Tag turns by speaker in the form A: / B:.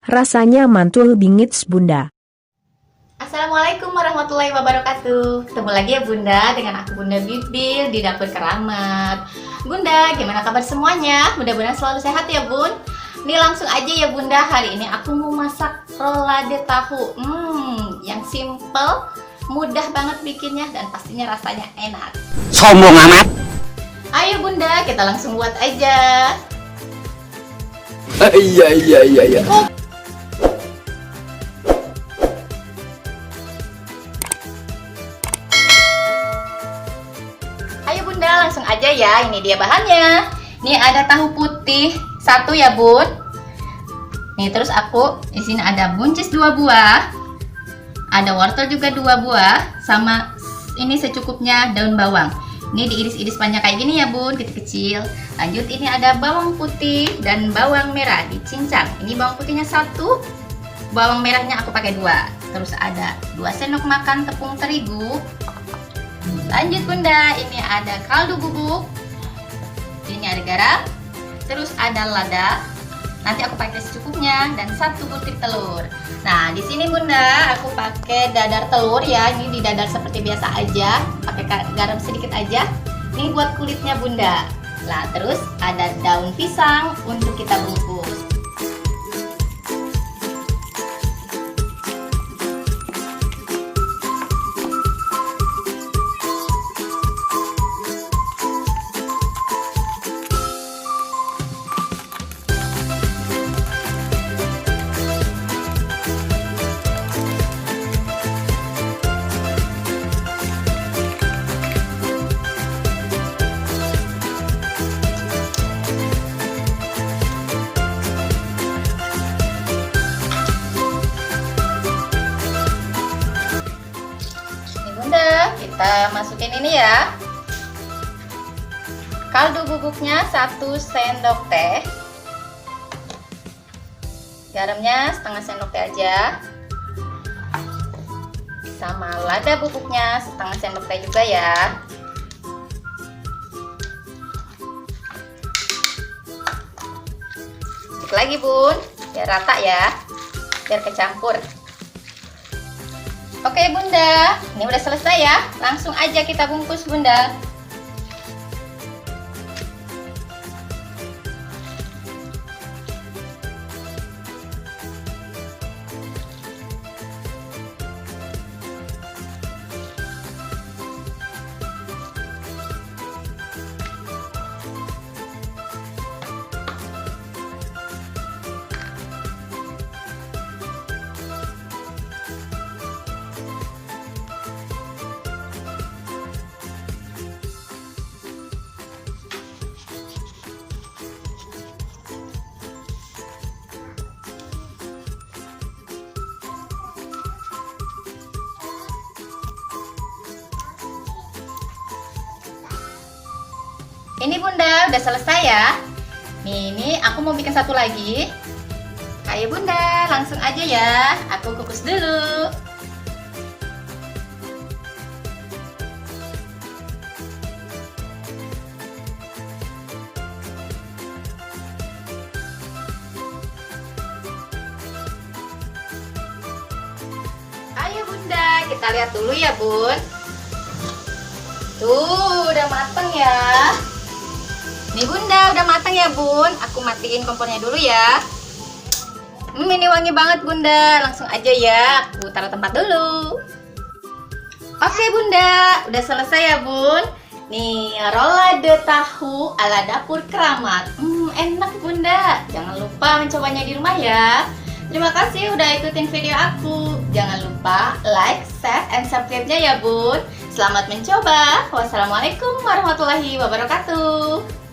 A: Rasanya mantul bingits Bunda.
B: Assalamualaikum warahmatullahi wabarakatuh. Ketemu lagi ya Bunda dengan aku Bunda Bibil di Dapur Keramat. Bunda, gimana kabar semuanya? Mudah-mudahan selalu sehat ya Bun. Ini langsung aja ya Bunda, hari ini aku mau masak rolade tahu. Yang simple, mudah banget bikinnya dan pastinya rasanya enak.
C: Sombong amat.
B: Ayo Bunda, kita langsung buat aja.
C: Iya.
B: Ayo Bunda, langsung aja ya. Ini dia bahannya. Ini ada tahu putih 1 ya Bun. Nih terus aku di sini ada buncis 2 buah. Ada wortel juga 2 buah sama ini secukupnya daun bawang. Ini diiris-iris panjang kayak gini ya Bun, kecil-kecil. Lanjut ini ada bawang putih dan bawang merah dicincang. Ini bawang putihnya 1, bawang merahnya aku pakai 2. Terus ada 2 sendok makan tepung terigu. Lanjut Bunda, ini ada kaldu bubuk. Ini ada garam. Terus ada lada. Nanti aku pakai secukupnya dan 1 butir telur. Nah, di sini Bunda, aku pakai dadar telur ya. Ini di dadar seperti biasa aja. Pakai garam sedikit aja. Ini buat kulitnya Bunda. Nah, terus ada daun pisang untuk kita bungkus. Bunda, kita masukin ini ya. Kaldu bubuknya 1 sendok teh. Garamnya setengah sendok teh aja. Sama lada bubuknya setengah sendok teh juga ya. Sedikit lagi Bun, biar rata ya. Biar kecampur. Oke Bunda, ini udah selesai ya. Langsung aja kita bungkus Bunda. Ini Bunda, udah selesai ya. Nih, ini aku mau bikin satu lagi. Ayo Bunda, langsung aja ya. Aku kukus dulu. Ayo Bunda, kita lihat dulu ya Bun. Tuh, udah mateng ya. Nih Bunda, udah matang ya Bun. Aku matiin kompornya dulu ya. Ini wangi banget Bunda. Langsung aja ya, aku taruh tempat dulu. Oke Bunda, udah selesai ya Bun. Nih, rolade tahu ala Dapur Keramat. Enak Bunda. Jangan lupa mencobanya di rumah ya. Terima kasih udah ikutin video aku. Jangan lupa like, share, and subscribe-nya ya Bun. Selamat mencoba. Wassalamualaikum warahmatullahi wabarakatuh.